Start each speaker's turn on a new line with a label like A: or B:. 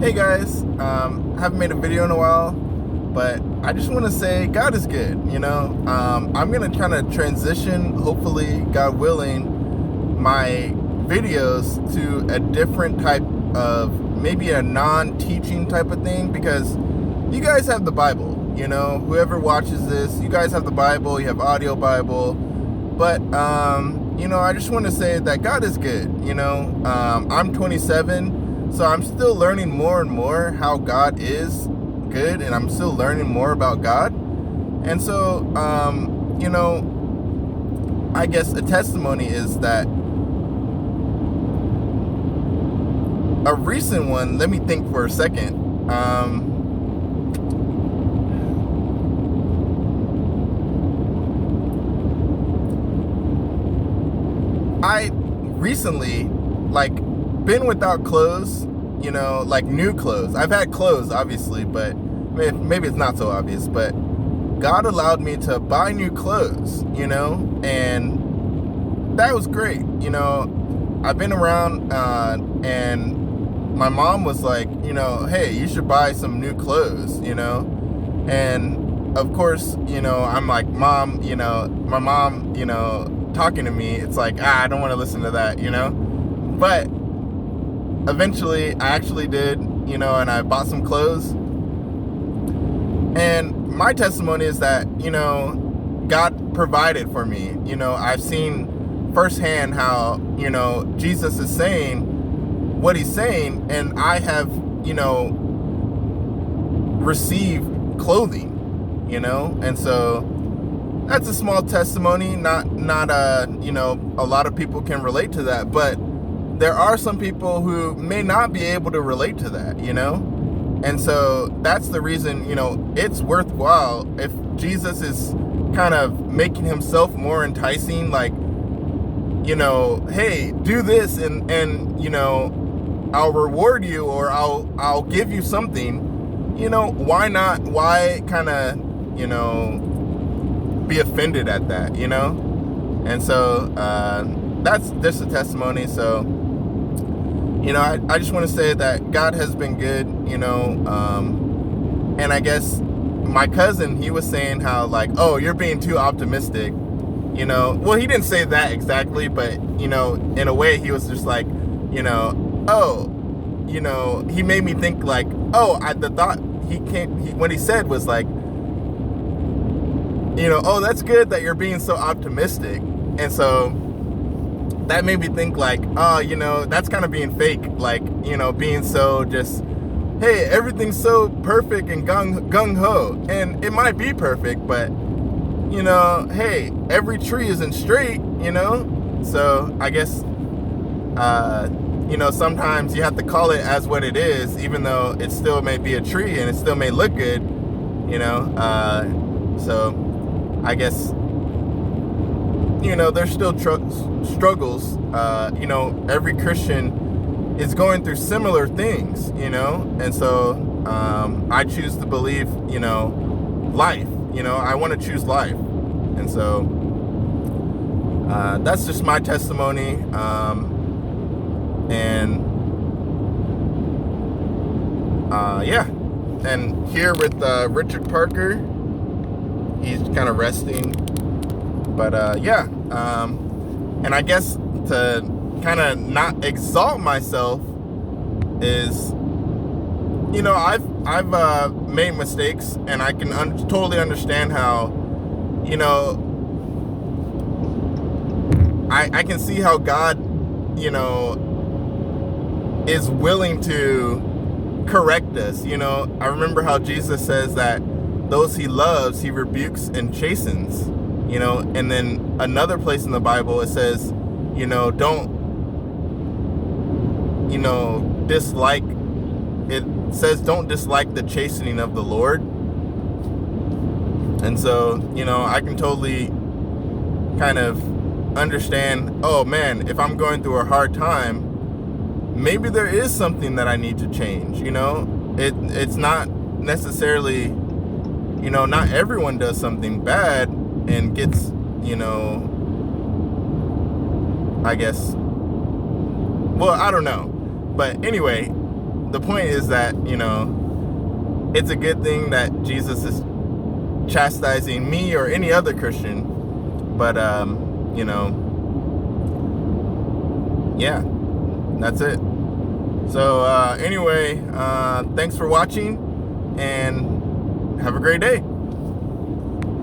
A: Hey guys, haven't made a video in a while, but I just want to say God is good. I'm gonna kind of transition, hopefully, God willing, my videos to a different type of, maybe a non-teaching type of thing, because you guys have the Bible. Whoever watches this, you guys have the Bible. You have audio Bible, but I just want to say that God is good. I'm 27. So I'm still learning more and more how God is good, and I'm still learning more about God. And so, I guess a testimony is that a recent one, let me think for a second. I recently, been without clothes, like new clothes. I've had clothes, obviously, but maybe it's not so obvious, but God allowed me to buy new clothes, and that was great. I've been around, and my mom was like, hey, you should buy some new clothes, and of course, I'm like, Mom, my mom, talking to me, it's like, I don't want to listen to that, but eventually I actually did, and I bought some clothes. And my testimony is that, God provided for me. I've seen firsthand how, Jesus is saying what he's saying, and I have, received clothing, and so that's a small testimony. Not a lot of people can relate to that, but there are some people who may not be able to relate to that, and so that's the reason, it's worthwhile if Jesus is kind of making himself more enticing, like, hey, do this, and I'll reward you, or I'll give you something. Why not? Why kind of be offended at that, And so that's just a testimony. So I just want to say that God has been good, and I guess my cousin, he was saying how, like, oh, you're being too optimistic, well, he didn't say that exactly, but in a way he was just like, oh, he made me think, like, oh, the thought what he said was like, oh, that's good that you're being so optimistic. And so that made me think, like, oh, that's kind of being fake, like, being so just, hey, everything's so perfect and gung-ho. And it might be perfect, but, hey, every tree isn't straight, So I guess, sometimes you have to call it as what it is, even though it still may be a tree and it still may look good, So I guess, there's still struggles. Every Christian is going through similar things, and so I choose to believe, life. I want to choose life, and so that's just my testimony. Yeah, and here with Richard Parker, he's kind of resting. But yeah, and I guess to kind of not exalt myself is, I've made mistakes, and I can totally understand how, I can see how God, is willing to correct us. I remember how Jesus says that those he loves, he rebukes and chastens. And then another place in the Bible, it says, don't, dislike, it says, don't dislike the chastening of the Lord. And so, I can totally kind of understand, oh man, if I'm going through a hard time, maybe there is something that I need to change. It's not necessarily, not everyone does something bad and gets, I guess, well, I don't know. But anyway, the point is that, you know, it's a good thing that Jesus is chastising me or any other Christian. But, you know, yeah, that's it. So anyway, thanks for watching, and have a great day.